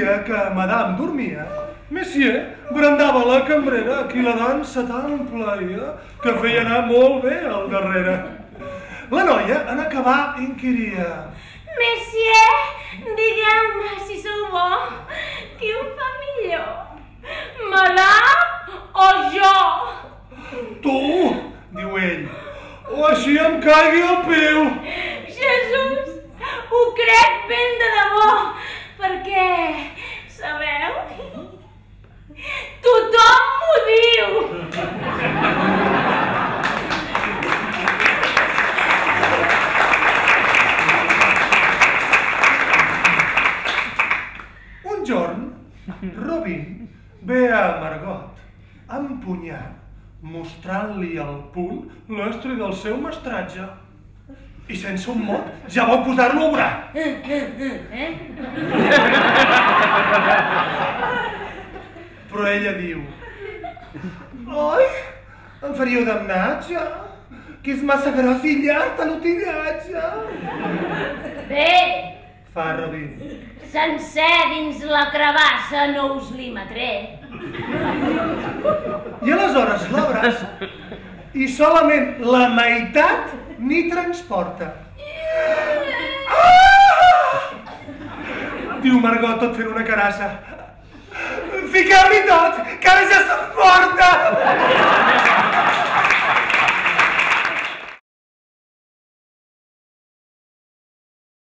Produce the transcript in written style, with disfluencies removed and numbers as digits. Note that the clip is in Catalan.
dia que Madame dormia, Monsieur brandava la cambrera a qui la dansa tan plaïa que feia anar molt bé al darrere. La noia, en acabar, inquiria: Monsieur, digueu-me si sou bo, qui ho fa millor? Madame o jo? Tu, diu ell, o així em caigui el peu. Jesús, ho crec ben de debò, perquè, sabeu, tothom m'ho diu. Un jorn, Robin ve a Margot, empunyat, mostrant-li al punt l'estri del seu mestratge. I sense un mot ja vol posar-lo a obrar. Però ella diu: oi, em faríeu damnatge, que és massa gros i llarg l'utillatge. Bé, Fa Robin. sencer dins la crebassa no us li metré. I aleshores l'abraça i solament la meitat n'hi transporta. Diu Margot tot fent una carassa: fiqueu-li tot, que ara ja se'n porta!